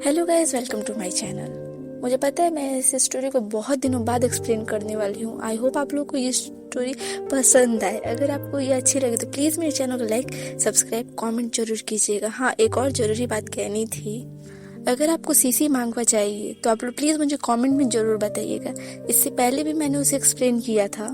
Hello guys, welcome to my channel. मुझे पता है मैं इस स्टोरी को बहुत दिनों बाद एक्सप्लेन करने वाली हूँ। आई होप आप लोगों को ये स्टोरी पसंद आए। अगर आपको ये अच्छी लगे तो प्लीज़ मेरे चैनल को लाइक, सब्सक्राइब, कमेंट जरूर कीजिएगा। हाँ, एक और ज़रूरी बात कहनी थी। अगर आपको सीसी मांगवा चाहिए तो आप लोग प्लीज़ मुझे कमेंट में ज़रूर बताइएगा। इससे पहले भी मैंने उसे एक्सप्लेन किया था,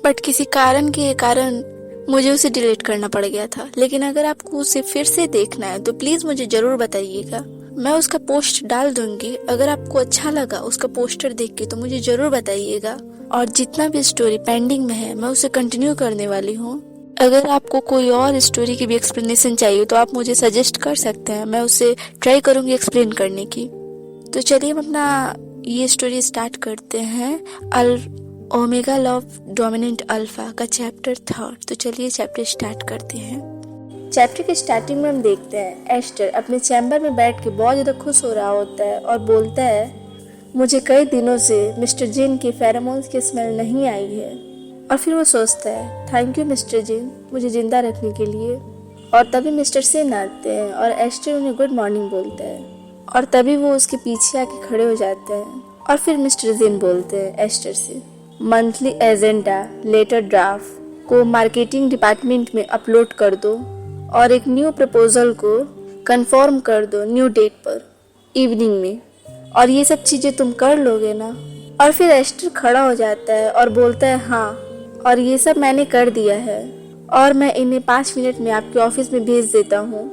बट किसी कारण मुझे उसे डिलीट करना पड़ गया था। लेकिन अगर आपको उसे फिर से देखना है तो प्लीज़ मुझे ज़रूर बताइएगा। मैं उसका पोस्ट डाल दूंगी। अगर आपको अच्छा लगा उसका पोस्टर देख के तो मुझे ज़रूर बताइएगा। और जितना भी स्टोरी पेंडिंग में है मैं उसे कंटिन्यू करने वाली हूँ। अगर आपको कोई और स्टोरी की भी एक्सप्लेनेशन चाहिए तो आप मुझे सजेस्ट कर सकते हैं। मैं उसे ट्राई करूँगी एक्सप्लेन करने की। तो चलिए हम अपना ये स्टोरी स्टार्ट करते हैं। ओमेगा लव डोमिनेंट अल्फा का चैप्टर 3। तो चलिए चैप्टर स्टार्ट करते हैं। चैप्टर के स्टार्टिंग में हम देखते हैं एस्टर अपने चैम्बर में बैठ के बहुत ज़्यादा खुश हो रहा होता है और बोलता है, मुझे कई दिनों से मिस्टर जिन की फेरोमोन्स की स्मेल नहीं आई है। और फिर वो सोचता है, थैंक यू मिस्टर जिन, मुझे जिंदा रखने के लिए। और तभी मिस्टर सेन आते हैं और एस्टर उन्हें गुड मॉर्निंग बोलता है। और तभी वो उसके पीछे आके खड़े हो जाते हैं। और फिर मिस्टर जिन बोलते हैं एस्टर से, मंथली एजेंडा लेटर ड्राफ्ट को मार्केटिंग डिपार्टमेंट में अपलोड कर दो और एक न्यू प्रपोजल को कंफर्म कर दो न्यू डेट पर इवनिंग में। और ये सब चीज़ें तुम कर लोगे ना? और फिर एस्टर खड़ा हो जाता है और बोलता है, हाँ, और ये सब मैंने कर दिया है और मैं इन्हें 5 मिनट में आपके ऑफिस में भेज देता हूँ।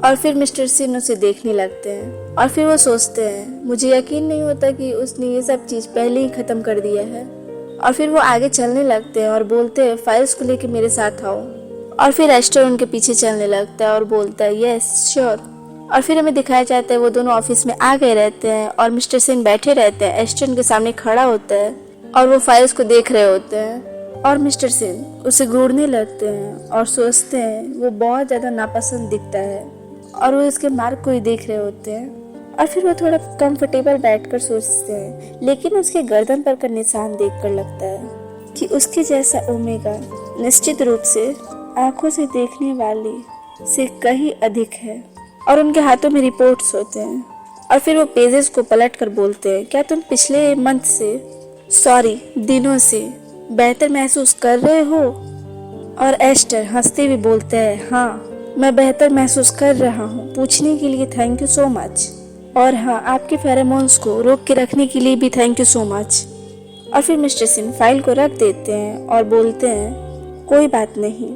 और फिर मिस्टर सिन उसे देखने लगते हैं और फिर वो सोचते हैं, मुझे यकीन नहीं होता कि उसने ये सब चीज़ पहले ही ख़त्म कर दिया है। और फिर वो आगे चलने लगते हैं और बोलते हैं, फाइल्स को लेके मेरे साथ आओ। और फिर एस्टर उनके पीछे चलने लगता है और बोलता है, यस श्योर। और फिर हमें दिखाया जाता है वो दोनों ऑफिस में आ गए रहते हैं और मिस्टर सेन बैठे रहते हैं। एस्टर उनके सामने खड़ा होता है और वो फाइल्स को देख रहे होते हैं और मिस्टर सेन उसे घूरने लगते हैं और सोचते हैं वो बहुत ज़्यादा नापसंद दिखता है और वो उसके मार्क को ही देख रहे होते हैं। और फिर वो थोड़ा कंफर्टेबल बैठकर सोचते हैं, लेकिन उसके गर्दन पर का निशान देखकर लगता है कि उसके जैसा ओमेगा निश्चित रूप से आंखों से देखने वाली से कहीं अधिक है। और उनके हाथों में रिपोर्ट्स होते हैं। और फिर वो पेजेस को पलट कर बोलते हैं, क्या तुम पिछले मंथ से दिनों से बेहतर महसूस कर रहे हो? और एस्टर हंसते हुए बोलते हैं, हाँ, मैं बेहतर महसूस कर रहा हूँ। पूछने के लिए थैंक यू सो मच। और हाँ, आपके फेरोमोन्स को रोक के रखने के लिए भी थैंक यू सो मच। और फिर मिस्टर सिन फाइल को रख देते हैं और बोलते हैं, कोई बात नहीं,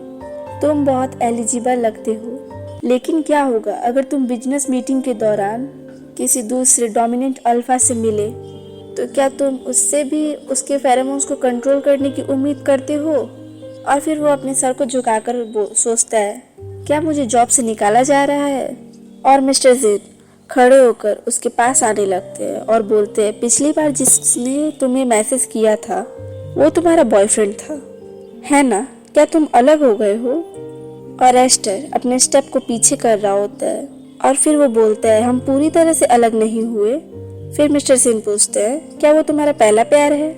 तुम बहुत एलिजिबल लगते हो। लेकिन क्या होगा अगर तुम बिजनेस मीटिंग के दौरान किसी दूसरे डोमिनेंट अल्फा से मिले? तो क्या तुम उससे भी उसके फेरोमोन्स को कंट्रोल करने की उम्मीद करते हो? और फिर वो अपने सर को झुकाकर सोचता है, क्या मुझे जॉब से निकाला जा रहा है? और मिस्टर जिन खड़े होकर उसके पास आने लगते हैं और बोलते हैं, पिछली बार जिसने तुम्हें मैसेज किया था वो तुम्हारा बॉयफ्रेंड था, है ना? क्या तुम अलग हो गए हो? और एस्टर अपने स्टेप को पीछे कर रहा होता है और फिर वो बोलता है, हम पूरी तरह से अलग नहीं हुए। फिर मिस्टर सिन पूछते हैं, क्या वो तुम्हारा पहला प्यार है?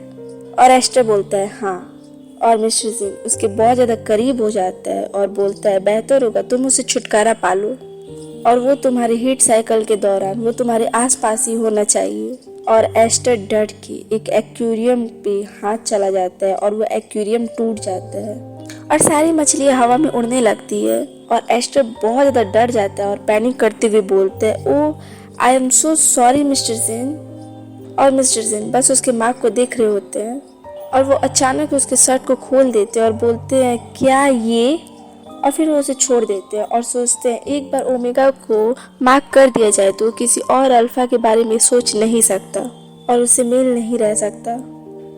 और एस्टर बोलता है, हाँ। और मिस्टर सिन उसके बहुत ज़्यादा करीब हो जाता है और बोलता है, बेहतर होगा तुम उसे छुटकारा पालो और वो तुम्हारी हीट साइकिल के दौरान वो तुम्हारे आसपास ही होना चाहिए। और एस्टर डर के एक एक्वेरियम पे हाथ चला जाता है और वो एक्वेरियम टूट जाता है और सारी मछलियाँ हवा में उड़ने लगती है। और एस्टर बहुत ज़्यादा डर जाता है और पैनिक करते हुए बोलते हैं, oh I am so sorry mister Jin. और मिस्टर जिन बस उसके मार्क को देख रहे होते हैं और वो अचानक उसके शर्ट को खोल देते हैं और बोलते हैं, क्या ये? और फिर वो उसे छोड़ देते हैं और सोचते हैं, एक बार ओमेगा को मार्क कर दिया जाए तो किसी और अल्फा के बारे में सोच नहीं सकता और उससे मेल नहीं रह सकता।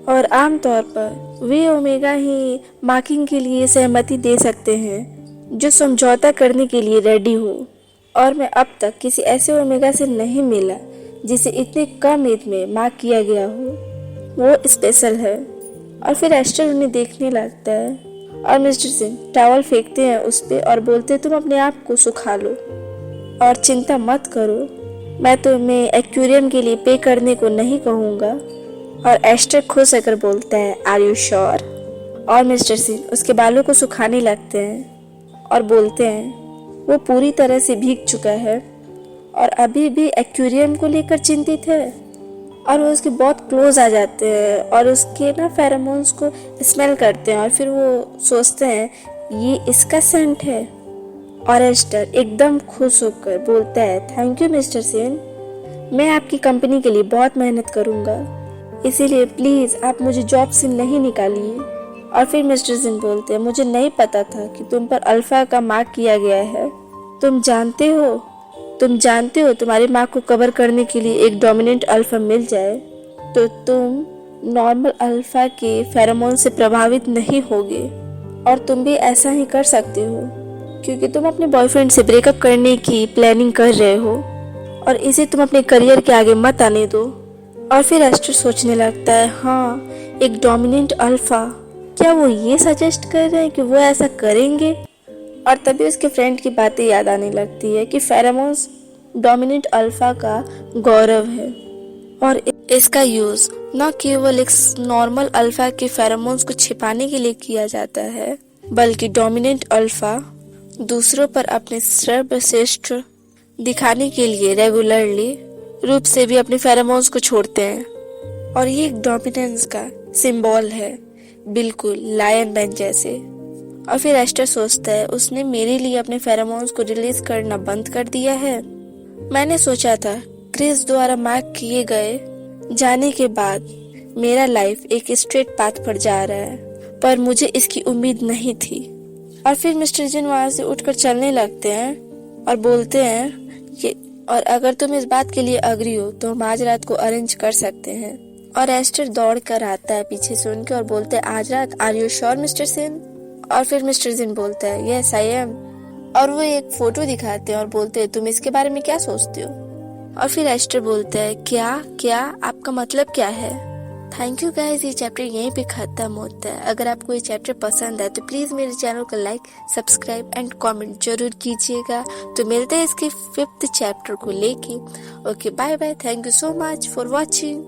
और आमतौर पर वे ओमेगा ही मार्किंग के लिए सहमति दे सकते हैं जो समझौता करने के लिए रेडी हो। और मैं अब तक किसी ऐसे ओमेगा से नहीं मिला जिसे इतने कम एज में मार्क किया गया हो। वो स्पेशल है। और फिर एस्टर उन्हें देखने लगता है और मिस्टर सिन टॉवल फेंकते हैं उस पे और बोलते हैं, तुम अपने आप को सुखा लो और चिंता मत करो, मैं तुम्हें एक्वेरियम के लिए पे करने को नहीं कहूँगा। और एस्टर खुश होकर बोलता है, आर यू श्योर? और मिस्टर सिन उसके बालों को सुखाने लगते हैं और बोलते हैं, वो पूरी तरह से भीग चुका है और अभी भी एक्वेरियम को लेकर चिंतित है। और वो उसके बहुत क्लोज आ जाते हैं और उसके ना फेरोमोन्स को स्मेल करते हैं और फिर वो सोचते हैं ये इसका सेंट है। और एस्टर एकदम खुश होकर बोलता है, थैंक यू मिस्टर सेन, मैं आपकी कंपनी के लिए बहुत मेहनत करूँगा, इसीलिए प्लीज़ आप मुझे जॉब से नहीं निकालिए। और फिर मिस्टर सेन बोलते हैं, मुझे नहीं पता था कि तुम पर अल्फ़ा का मार्क किया गया है। तुम जानते हो तुम्हारी माँ को कवर करने के लिए एक डोमिनेंट अल्फ़ा मिल जाए तो तुम नॉर्मल अल्फ़ा के फेरोमोन से प्रभावित नहीं होगे। और तुम भी ऐसा ही कर सकते हो क्योंकि तुम अपने बॉयफ्रेंड से ब्रेकअप करने की प्लानिंग कर रहे हो और इसे तुम अपने करियर के आगे मत आने दो। और फिर एस्टर सोचने लगता है, हाँ एक डोमिनेंट अल्फ़ा, क्या वो ये सजेस्ट कर रहे हैं कि वो ऐसा करेंगे? और तभी उसके फ्रेंड की बातें याद आने लगती है कि फेरोमोन्स डोमिनेंट अल्फा का गौरव है और इसका यूज़ न केवल एक नॉर्मल अल्फा के फेरोमोन्स को छिपाने के लिए किया जाता है, बल्कि डोमिनेंट अल्फा दूसरों पर अपने सर्वश्रेष्ठ दिखाने के लिए रेगुलरली रूप से भी अपने फेरोमोन्स को छोड़ते हैं। और ये एक डोमिनेंस का सिंबल है, बिल्कुल लायन मैन जैसे। और फिर एस्टर सोचता है, उसने मेरे लिए अपने फेरोमोन्स को रिलीज करना बंद कर दिया है। मैंने सोचा था क्रिस द्वारा मार्क किए गए जाने के बाद मेरा लाइफ एक स्ट्रेट पाथ पर जा रहा है, पर मुझे इसकी उम्मीद नहीं थी। और फिर मिस्टर जिन वहाँ से उठकर चलने लगते हैं और बोलते हैं कि और अगर तुम इस बात के लिए अग्री हो तो हम आज रात को अरेंज कर सकते हैं। और एस्टर दौड़ कर आता है पीछे से उनके और बोलते हैं, आज रात, आर यू श्योर मिस्टर सिन? और फिर मिस्टर जिन बोलता है, यस आई एम। और वो एक फोटो दिखाते हैं और बोलते हैं, तुम इसके बारे में क्या सोचते हो? और फिर एस्टर बोलता है, क्या आपका मतलब क्या है? थैंक यू गाइस, ये चैप्टर यहीं पे खत्म होता है। अगर आपको ये चैप्टर पसंद है तो प्लीज मेरे चैनल को लाइक, सब्सक्राइब एंड कमेंट जरूर कीजिएगा। तो मिलते हैं इसके 5th चैप्टर को लेके। Okay, bye bye, thank you so much for watching.